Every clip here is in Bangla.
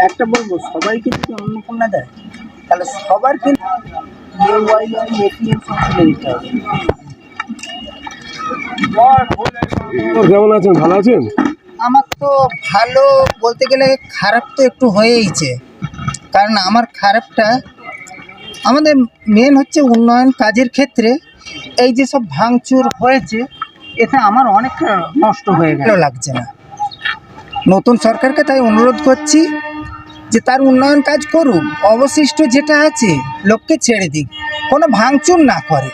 একটা বলবো, সবাইকে যদি অন্নপূর্ণা দেয় তাহলে সবার কিন্তু এপিএম সব তুলে দিতে হবে। কেমন আছেন? ভালো আছেন? আমার তো ভালো বলতে গেলে খারাপ তো একটু হয়েইছে, কারণ আমার খারাপটা আমাদের মেন হচ্ছে উন্নয়ন কাজের ক্ষেত্রে এই যে সব ভাঙচুর হয়েছে, এতে আমার অনেক নষ্ট হয়ে গেল, লাগছে না। নতুন সরকারকে তাই অনুরোধ করছি যে তার উন্নয়ন কাজ করুক, অবশিষ্ট যেটা আছে লোককে ছেড়ে দিক, কোনো ভাঙচুর না করে।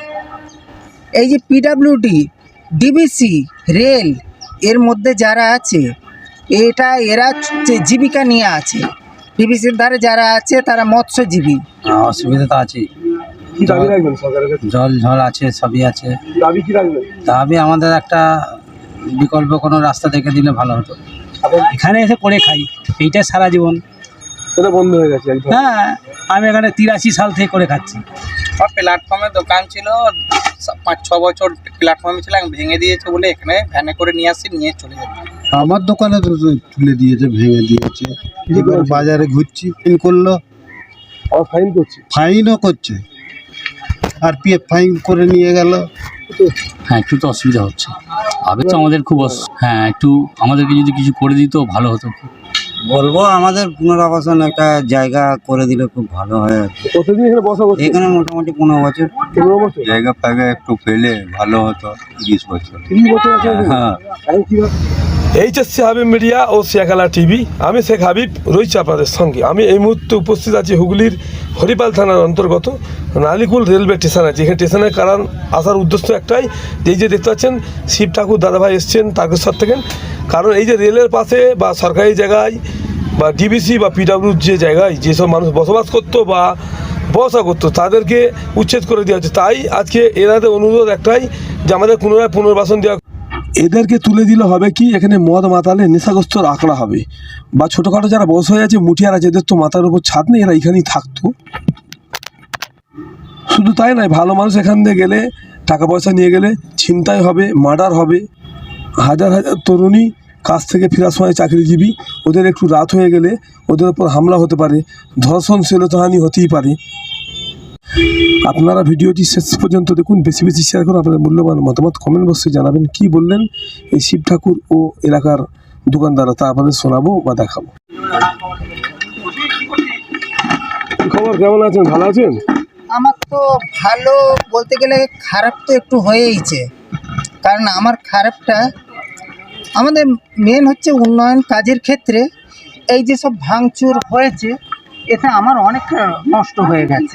এই যে পিডাব্লিউডি, ডিবিসি, রেল এর মধ্যে যারা আছে এরা জীবিকা নিয়ে আছে। ডিবিসির ধারে যারা আছে তারা মৎস্যজীবী। অসুবিধা তো আছেই, কি দাবি রাখবেন সরকারের কাছে? জল আছে, সবই আছে। দাবি কি রাখবেন? দাবি আমাদের একটা বিকল্প কোনো রাস্তা দেখে দিলে ভালো হতো। এখানে এসে করে খাই, এইটা সারা জীবন। সেটা বন্ধ হয়ে গেছে একদম। হ্যাঁ, আমি এখানে 83 সাল থেকে করে খাচ্ছি। আমার প্ল্যাটফর্মে দোকান ছিল, 5-6 বছর প্ল্যাটফর্মে ছিল, ভেঙে দিয়েছে বলে এখানে ভ্যানে করে নিয়ে আসছি, নিয়ে চলে যাবে। আমার দোকানে তো তুলে দিয়েছে, ভেঙে দিয়েছে। এবার বাজারে ঘুরছি, ফাইন করলো, ফাইন করছি, ফাইনও করছে, আর পিএফ ফাইন করে নিয়ে গেল। হ্যাঁ, একটু তো অসুবিধা হচ্ছে। আগে তো আমাদের খুব হ্যাঁ, একটু আমাদেরকে যদি কিছু করে দিত ভালো হতো। বলবো আমাদের পুনরাবাসন একটা জায়গা করে দিলে খুব ভালো হয়। কতদিন এখানে বসা করছে? এখানে মোটামুটি 15 বছর। 15 বছর জায়গা ফায়গা একটু পেলে ভালো হতো। 30 বছর। 30 বছর আছে। হ্যাঁ, এখন কিভাবে? এইচএসসি হাবিব মিডিয়া ও শেখালা টিভি, আমি শেখ হাবিব রয়েছি আপনাদের সঙ্গে। আমি এই মুহূর্তে উপস্থিত আছি হুগলির হরিপাল থানার অন্তর্গত নালিকুল রেলওয়ে স্টেশন আছে। এখানে স্টেশনের কারণ আসার উদ্দেশ্য একটাই, এই যে দেখতে পাচ্ছেন শিব ঠাকুর দাদাভাই এসছেন তারকেশ্বর থেকে। কারণ এই যে রেলের পাশে বা সরকারি জায়গায় বা ডিবিসি বা পিডাব্লিউর যে জায়গায় যেসব মানুষ বসবাস করতো বা বসা করতো তাদেরকে উচ্ছেদ করে দেওয়া হচ্ছে। তাই আজকে এনাদের অনুরোধ একটাই যে আমাদের পুনর্বাসন দেওয়া। এদেরকে তুলে দিলে হবে কি, এখানে মদ মাতালে নেশাগ্রস্তর আঁকড়া হবে, বা ছোটোখাটো যারা বস হয়ে আছে মুঠিয়ারা, যেদের তো মাথার উপর ছাদ নেই, এরা এখানেই থাকতো। শুধু তাই নয়, ভালো মানুষ এখান দিয়ে গেলে, টাকা পয়সা নিয়ে গেলে ছিনতাই হবে, মার্ডার হবে। হাজার হাজার তরুণী কাজ থেকে ফেরার সময় চাকরিজীবী, ওদের একটু রাত হয়ে গেলে ওদের উপর হামলা হতে পারে, ধর্ষণ, শ্লীলতাহানি হতেই পারে। আপনারা ভিডিওটি শেষ পর্যন্ত দেখুন, বেশি বেশি শেয়ার করুন, আপনাদের মূল্যবান মতামত কমেন্ট বক্সে জানাবেন। কি বললেন এই শিব ঠাকুর ও এলাকার দোকানদাররা, তা আপনাদের শোনাবো বা দেখাবো। খবর, কেমন আছেন? ভালো আছেন? আমার তো ভালো বলতে গেলে খারাপ তো একটু হয়েইছে, কারণ আমার খারাপটা আমাদের মেন হচ্ছে উন্নয়ন কাজের ক্ষেত্রে এই যে সব ভাঙচুর হয়েছে, এতে আমার অনেক নষ্ট হয়ে গেছে।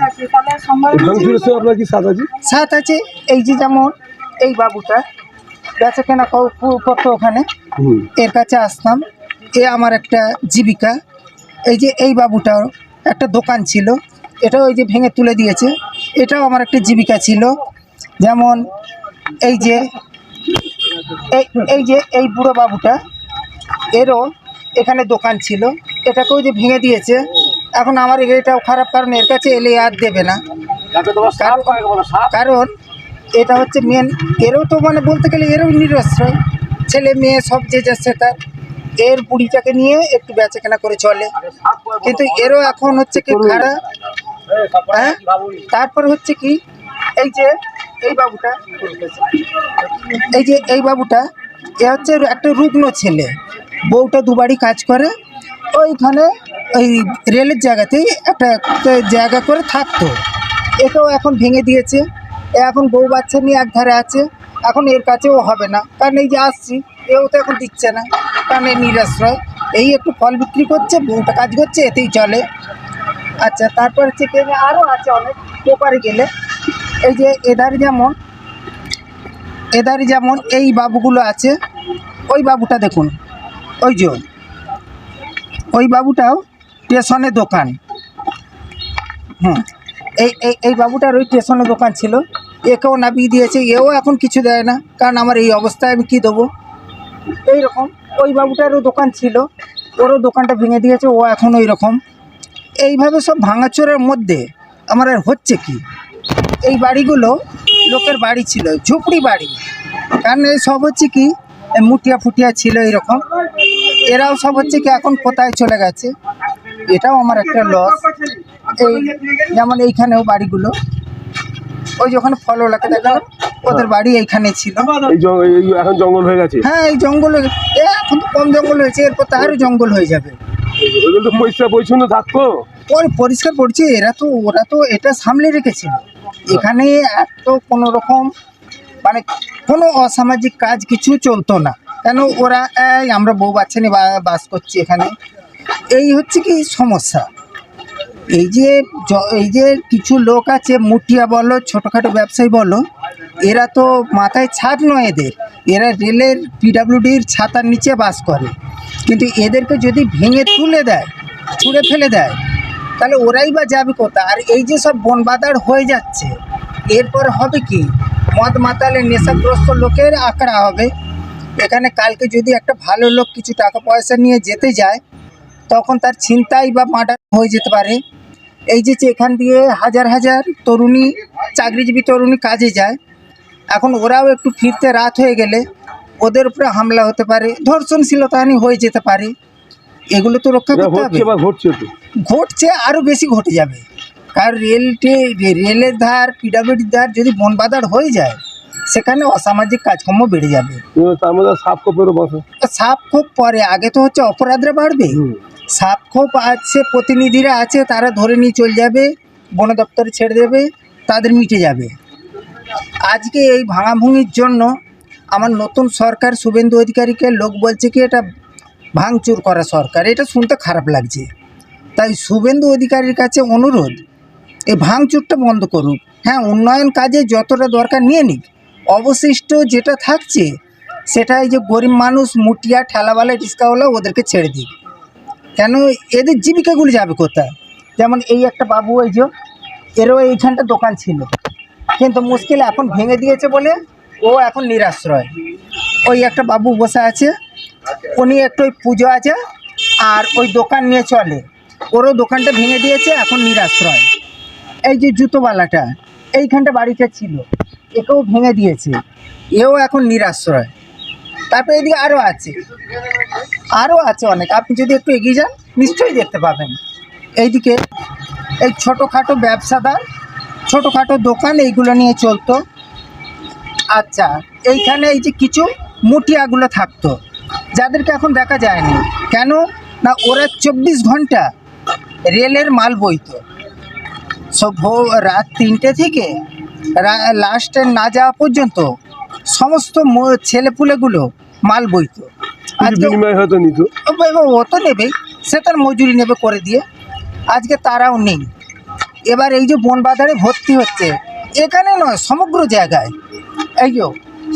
আপনার কি সাথ আছে? সাথ আছে। এই যে যেমন এই বাবুটা বেচা কেনা করতো ওখানে, এর কাছে আসতাম, এ আমার একটা জীবিকা। এই যে এই বাবুটার একটা দোকান ছিল, এটাও এই যে ভেঙে তুলে দিয়েছে, এটাও আমার একটা জীবিকা ছিল। যেমন এই যে এই বুড়ো বাবুটা, এরও এখানে দোকান ছিল, এটাকেও যে ভেঙে দিয়েছে। এখন আমার এটাও খারাপ, কারণ এর কাছে এলে আর দেবে না, কারণ এটা হচ্ছে মেন। এরও তো মানে বলতে গেলে এরও নিরস্ত্রয়, ছেলে মেয়ে সব যে যাচ্ছে তার, এর বুড়িটাকে নিয়ে একটু বেচাকেনা করে চলে, কিন্তু এরও এখন হচ্ছে কি খারাপ। হ্যাঁ, তারপরে হচ্ছে কি, এই যে এই বাবুটা, এই বাবুটা এ হচ্ছে একটা রুগ্ন ছেলে, বউটা দুবারই কাজ করে, ওইখানে ওই রেলের জায়গাতেই একটা জায়গা করে থাকতো, এটাও এখন ভেঙে দিয়েছে। এখন বউ বাচ্চা নিয়ে এক ধারে আছে, এখন এর কাছেও হবে না, কারণ এই যে আসছি এও তো এখন দিচ্ছে না, কারণ এর নিরাশ্রয়। এই একটু ফল বিক্রি করছে, বউটা কাজ করছে, এতেই চলে। আচ্ছা, তারপর হচ্ছে কি আরও আছে অনেক ওপারে গেলে, এই যে এধারে যেমন এই বাবুগুলো আছে। ওই বাবুটা দেখুন, ওই বাবুটাও স্টেশনে দোকান। এই বাবুটার ওই স্টেশনে দোকান ছিল, একেও নামিয়ে দিয়েছে, এও এখন কিছু দেয় না, কারণ আমার এই অবস্থায় আমি কী দেবো। এইরকম ওই বাবুটারও দোকান ছিল, ওরও দোকানটা ভেঙে দিয়েছে, ও এখন ওই রকম। এইভাবে সব ভাঙাচোরের মধ্যে আমার আর হচ্ছে কি, এই বাড়িগুলো লোকের বাড়ি ছিল, ঝুপড়ি বাড়ি, কারণ এই সব হচ্ছে কি মুটিয়া ফুটিয়া ছিল এইরকম। এরাও সব হচ্ছে কি এখন কোথায় চলে গেছে, এটাও আমার একটা লস। এই যেমন এইখানেও বাড়িগুলো, ওই যখন ফলওয়ালাকে দেখলাম ওদের বাড়ি এইখানে ছিল। এই এখন জঙ্গল হয়ে গেছে। হ্যাঁ, এই জঙ্গল এখন তো কম জঙ্গল হয়েছে, এরপর তো আরও জঙ্গল হয়ে যাবে। ওগুলো তো পরিষ্কার পরিচ্ছন্ন থাকতো। ওর পরিষ্কার করছে, ওরা তো এটা সামলে রেখেছিল। এখানে এত কোনো রকম মানে কোনো অসামাজিক কাজ কিছু চলতো না। কেন ওরা আমরা বউ বাচ্চা নিয়ে বাস করছি এখানে, এই হচ্ছে কি সমস্যা। এই যে কিছু লোক আছে, মুটিয়া বলো, ছোটোখাটো ব্যবসায়ী বলো, এরা তো মাথায় ছাদ নয় এদের, এরা রেলের পিডাব্লিউডির ছাতার নিচে বাস করে। কিন্তু এদেরকে যদি ভেঙে তুলে দেয়, ছুঁড়ে ফেলে দেয়, তাহলে ওরাই বা যাবে কোথায়? আর এই যে সব বনবাদার হয়ে যাচ্ছে, এরপর হবে কি? মদ মাতালে নেশাগ্রস্ত লোকের আঁকড়া হবে এখানে। কালকে যদি একটা ভালো লোক কিছু টাকা পয়সা নিয়ে যেতে যায়, তখন তার ছিনতাই বা মার্ডার হয়ে যেতে পারে। এই যে এখান দিয়ে হাজার হাজার তরুণী, চাকরিজীবী তরুণী কাজে যায়, এখন ওরাও একটু ফিরতে রাত হয়ে গেলে ওদের উপরে হামলা হতে পারে, ধর্ষণশীলতাহানি হয়ে যেতে পারে। এগুলো তো রক্ষা করতে হবে। ঘটছে, আরও বেশি ঘটে যাবে। কারণ রেলের ধার, পিডাব্লিউডির ধার যদি বনবাদার হয়ে যায়, সেখানে অসামাজিক কাজকর্ম বেড়ে যাবে। সাপ খোপ পরে, আগে তো হচ্ছে অপরাধরা বাড়বে। সাপ খোপ আছে, প্রতিনিধিরা আছে, তারা ধরে নিয়ে চলে যাবে, বন দপ্তরে ছেড়ে দেবে, তাদের মিটে যাবে। আজকে এই ভাঙাভুঙির জন্য আমার নতুন সরকার শুভেন্দু অধিকারীকে লোক বলছে কি এটা ভাঙচুর করা সরকার, এটা শুনতে খারাপ লাগছে। তাই শুভেন্দু অধিকারীর কাছে অনুরোধ, এই ভাঙচুরটা বন্ধ করুক। হ্যাঁ, উন্নয়ন কাজে যতটা দরকার নিয়ে নিক, অবশিষ্ট যেটা থাকছে সেটা এই যে গরিব মানুষ, মুটিয়া, ঠেলাওয়ালা, রিক্সাওয়ালা, ওদেরকে ছেড়ে দিক। কেন এদের জীবিকাগুলো যাবে কোথায়? যেমন এই একটা বাবু, এই যে এরও এইখানটা দোকান ছিল, কিন্তু মুশকিল এখন ভেঙে দিয়েছে বলে ও এখন নিরাশ্রয়। ওই একটা বাবু বসে আছে, উনি একটু ওই পুজো আছে আর ওই দোকান নিয়ে চলে, ওরও দোকানটা ভেঙে দিয়েছে, এখন নিরাশ্রয়। এই যে জুতোওয়ালাটা এইখানটা বাড়িটা ছিল, একেও ভেঙে দিয়েছে, এও এখন নিরাশ্রয়। তারপরে এদিকে আরও আছে অনেক, আপনি যদি একটু এগিয়ে যান নিশ্চয়ই দেখতে পাবেন। এইদিকে এই ছোটোখাটো ব্যবসাদার, ছোটোখাটো দোকান, এইগুলো নিয়ে চলতো। আচ্ছা, এইখানে এই যে কিছু মুটিয়াগুলো থাকতো, যাদেরকে এখন দেখা যায়নি। কেন না, ওরা 24 ঘন্টা রেলের মাল বইতো, সব রাত 3টে থেকে লাস্টে না যাওয়া পর্যন্ত সমস্ত ছেলেপুলেগুলো মাল বইতো। আজকে ও তো নেবেই, সে তার মজুরি নেবে করে দিয়ে। আজকে তারাও নেই। এবার এই যে বনবাজারে ভর্তি হচ্ছে, এখানে নয় সমগ্র জায়গায়, এই যে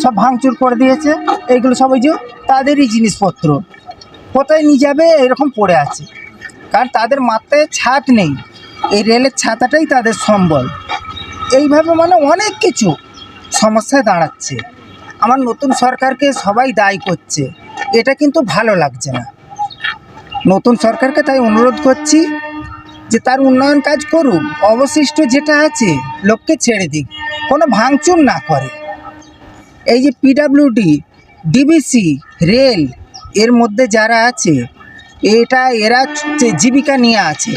সব ভাঙচুর করে দিয়েছে। এইগুলো সব ওই যে তাদেরই জিনিসপত্র, কোথায় নিয়ে যাবে এরকম পড়ে আছে। কারণ তাদের মাথায় ছাদ নেই, এই রেলের ছাতাটাই তাদের সম্বল। এইভাবে মানে অনেক কিছু সমস্যায় দাঁড়াচ্ছে। আমার নতুন সরকারকে সবাই দায়ী করছে, এটা কিন্তু ভালো লাগছে না। নতুন সরকারকে তাই অনুরোধ করছি যে তার উন্নয়ন কাজ করুক, অবশিষ্ট যেটা আছে লোককে ছেড়ে দিক, কোনো ভাঙচুর না করে। এই যে পিডাব্লিউডি, ডিবিসি, রেল, এর মধ্যে যারা আছে এরা জীবিকা নিয়ে আছে।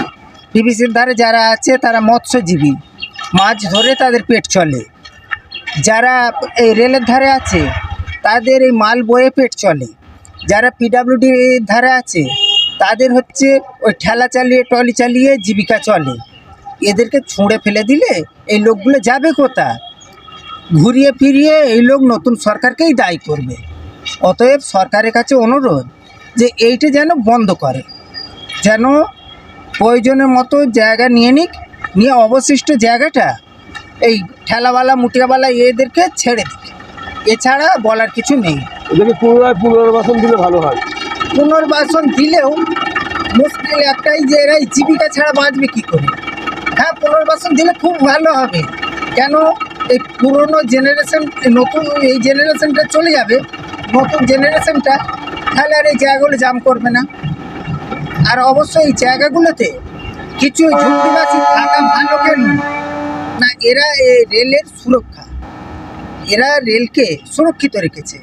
ডিবিসির ধারে যারা আছে তারা মৎস্যজীবী, মাছ ধরে তাদের পেট চলে। যারা এই রেলের ধারে আছে তাদের এই মাল বয়ে পেট চলে। যারা পিডাব্লিউডির ধারে আছে তাদের হচ্ছে ওই ঠেলা চালিয়ে, ট্রলি চালিয়ে জীবিকা চলে। এদেরকে ছুঁড়ে ফেলে দিলে এই লোকগুলো যাবে কোথায়? ঘুরিয়ে ফিরিয়ে এই লোক নতুন সরকারকেই দায়ী করবে। অতএব সরকারের কাছে অনুরোধ যে এইটা যেন বন্ধ করে, যেন প্রয়োজনের মতো জায়গা নিয়ে নিক, নিয়ে অবশিষ্ট জায়গাটা এই ঠেলাওয়ালা, মুটিয়াওয়ালা এদেরকে ছেড়ে দিক। এছাড়া বলার কিছু নেই। এদেরকে পুনর্বাসন দিলে ভালো হয়। পুনর্বাসন দিলেও মুশকিল একটাই যে এরা জীবিকা ছাড়া বাঁচবে কী করে? হ্যাঁ, পুনর্বাসন দিলে খুব ভালো হবে। কেন, এই পুরনো জেনারেশন, নতুন এই জেনারেশনটা চলে যাবে, নতুন জেনারেশনটা তাহলে আর এই জায়গাগুলো জাম করবে না। আর অবশ্যই এই জায়গাগুলোতে কিছু ঝুঁকিবাসী থাকা ভালো। কেন না, এরা রেলের সুরক্ষা, এরা রেলকে সুরক্ষিত রেখেছে।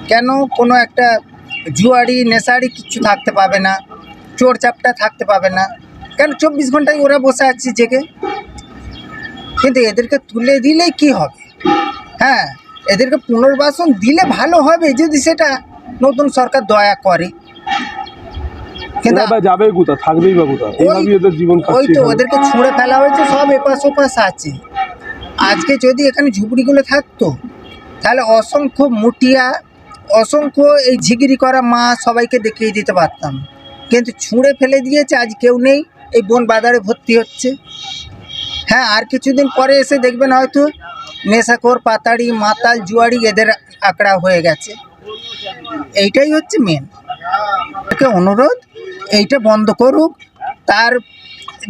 কেন, কোনো একটা জুয়ারি নেশারি কিচ্ছু থাকতে পাবে না, চোর চাপটা থাকতে পাবে না, কেন 24 ঘন্টায় ওরা বসে আছে জেগে। কিন্তু এদেরকে তুলে দিলে কি হবে? হ্যাঁ, এদেরকে পুনর্বাসন দিলে ভালো হবে যদি সেটা নতুন সরকার দয়া করে। কিন্তু এরা যাবে কোথা, থাকবেই বা কোথা? এইভাবেই এদের জীবন ওই কাটছে তো এখানে। ওদেরকে ছুঁড়ে ফেলা হয়েছে, সব এপাশ ওপাশ আছে। আজকে যদি এখানে ঝুপড়িগুলো থাকতো তাহলে অসংখ্য মুটিয়া, অসংখ্য এই ঝিগিরি করা মা সবাইকে দেখিয়ে দিতে পারতাম। কিন্তু ছুঁড়ে ফেলে দিয়েছে, আজ কেউ নেই, এই বন বাজারে ভর্তি হচ্ছে। হ্যাঁ, আর কিছুদিন পরে এসে দেখবেন হয়তো নেশাখোর, পাতাড়ি, মাতাল, জুয়ারি এদের আঁকড়া হয়ে গেছে। এইটাই হচ্ছে মেন। অনুরোধ, এইটা বন্ধ করুক, তার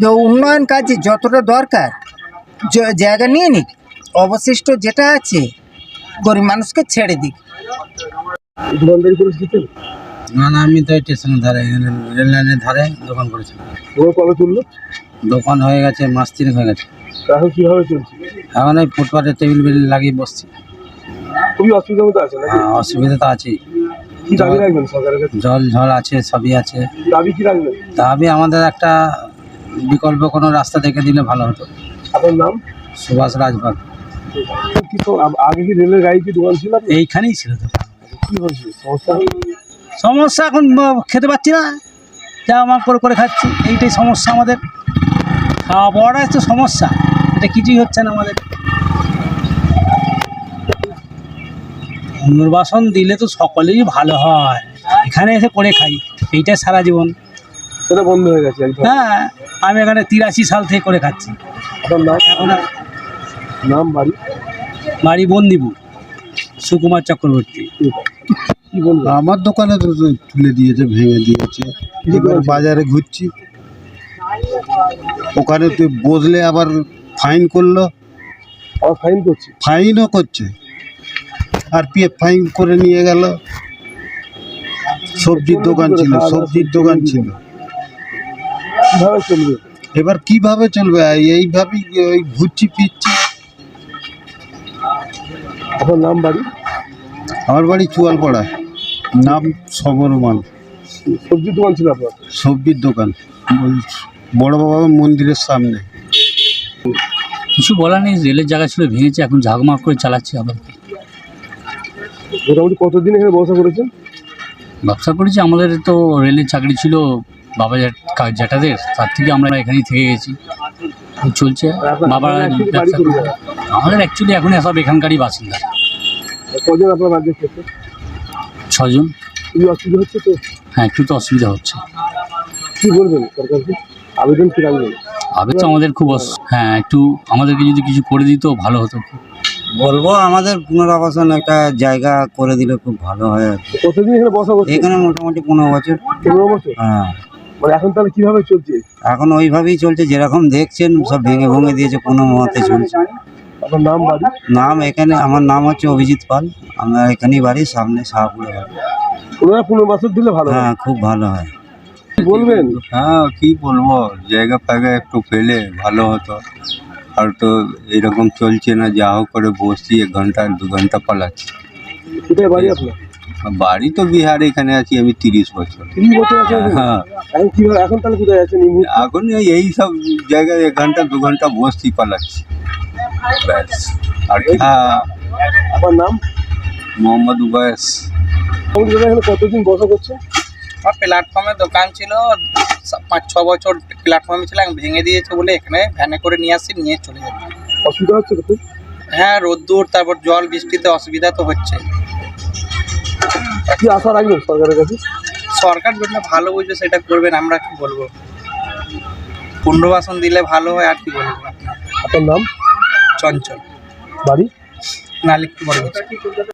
যে উন্নয়ন কাজে যতটা দরকার জায়গা নিয়ে নিক, অবশিষ্ট যেটা আছে গরিব মানুষকে ছেড়ে দিক। দোকানদারি করে শিখতেন? না না, আমি তো এই স্টেশনের ধারে, রেল লাইনের ধারে দোকান করেছিলাম। ওরা কবে তুললো? দোকান হয়ে গেছে, মাস 3 হয়ে গেছে। এখন কিভাবে চলছে? এখন এই ফুটপাতে টেবিল বেল লাগিয়ে বসছি। খুবই অসুবিধার মধ্যে আছে নাকি? অসুবিধা তো আছেই। কি দাবি রাখবেন সরকারের কাছে? জল ঝল আছে, সবই আছে। দাবি কি রাখবেন? তবে আমাদের একটা বিকল্প কোনো রাস্তা দেখে দিলে ভালো হতো। আপনার নাম? সুভাষ রাজবাগ। কি তো আগে কি রেলের গাড়ি কি দোকান ছিল? এইখানেই ছিল তো। কি হয়েছে সমস্যা? সমস্যা এখন খেতে পাচ্ছি না, যা আমার করে করে খাচ্ছি, এইটাই সমস্যা আমাদের। খাওয়া পাওয়াটাই তো সমস্যা, এটা কিছুই হচ্ছে না আমাদের। পুনর্বাসন দিলে তো সকলেই ভালো হয়, এখানে এসে করে খাই, এইটাই সারা জীবন। সেটা বন্ধ হয়ে গেছে একদম। হ্যাঁ, আমি এখানে 83 সাল থেকে করে খাচ্ছি। আপনার নাম? এখন আর নাম, বাড়ি? বাড়ি বন্দিপুর, সুকুমার চক্রবর্তী। কি বলবো? আমার দোকানে তো তুলে দিয়েছে, ভেঙে দিয়েছে। এবার বাজারে ঘুরছি, ওখানে তুই বসলে আবার ফাইন করলো, আবার ফাইন করছি? ফাইনও করছে, আর পিএফ ফাইন করে নিয়ে গেল। সবজির দোকান ছিল, সবজির দোকান ছিল। কিভাবে চলবে? এবার কিভাবে চলবে? এইভাবেই ওই ঘুরছি ফিরছি। আপনার নাম, বাড়ি? আমার বাড়ি চুয়ালপাড়া, নাম সবরমাল। সবজির দোকান ছিল আপনার? সবজির দোকান ওই বড় বাবা মন্দিরের সামনে। কিছু বলার নেই, রেলের জায়গা ছিল ভেঙেছে, এখন ঝাঁকমাক করে চালাচ্ছে। আবার মোটামুটি কতদিন এখানে ব্যবসা করেছেন? ব্যবসা করেছি, আমাদের তো রেলের চাকরি ছিল বাবা জ্যাঠাদের, তার থেকে আমরা এখানেই থেকে গেছি, চলছে। বাবা ব্যবসা করে। আমাদের অ্যাকচুয়ালি এখন সব এখানকারই বাসিন্দা, কজন আপনার রাজ্যের ক্ষেত্রে? 6 জন। খুবই অসুবিধা হচ্ছে তো? হ্যাঁ, একটু তো অসুবিধা হচ্ছে। কি বলবেন সরকারকে? আবেদন কি রাখবেন? আবে তো আমাদের খুব হ্যাঁ, একটু আমাদেরকে যদি কিছু করে দিত ভালো হতো। বলবো আমাদের পুনর্বাসন একটা জায়গা করে দিলে খুব ভালো হয় আর কি। কতদিন এখানে বসা করছে? এখানে মোটামুটি 15 বছর। 15 বছর? হ্যাঁ, মানে এখন তাহলে কিভাবে চলছে? এখন ওইভাবেই চলছে, যেরকম দেখছেন সব ভেঙে ভেঙে দিয়েছে, কোনো মতে চলছে। আপনার নাম, বাড়ি? নাম এখানে, আমার নাম হচ্ছে অভিজিৎ পাল, আমার এখানেই বাড়ি, সামনে শাহপুরে বাড়ি। ওনারা পুনর্বাসন দিলে ভালো হয়। হ্যাঁ, খুব ভালো হয়। কি বলবেন? হ্যাঁ, কি বলবো, জায়গা ফায়গা একটু পেলে ভালো হতো। আর তো এরকম চলছে না, যা হোক করে বসছি, 1 ঘন্টা 2 ঘন্টা পালাচ্ছি। কোথায় বাড়ি আপনার? বাড়ি তো বিহারে, এখানে আছি আমি 30 বছর। 30 বছর আছে এখানে? হ্যাঁ, এখন কিভাবে, এখন তাহলে কোথায় আছেন এই মুহূর্তে? এখন এই সব জায়গায় 1 ঘন্টা 2 ঘন্টা বসছি, পালাচ্ছি, ব্যাস। আর কি? হ্যাঁ, আপনার নাম? মোহাম্মদ উবায়েস। আমাদের দাদা এখানে কতদিন বসা করছে? আমার প্ল্যাটফর্মে দোকান ছিল, 5-6 বছর প্ল্যাটফর্মে ছিল, ভেঙে দিয়েছে বলে এখানে ভ্যানে করে নিয়ে আসছি, নিয়ে চলে যাবে। অসুবিধা হচ্ছে তো খুব? হ্যাঁ, রোদ্দুর, তারপর জল বৃষ্টিতে অসুবিধা তো হচ্ছে। কি আশা রাখবেন সরকারের কাছে? সরকার যেটা ভালো বুঝবে সেটা করবেন, আমরা কি বলবো। পুনর্বাসন দিলে ভালো হয়, আর কি বলবো। আপনার নাম, চঞ্চল, বাড়ি? নালিক বড়।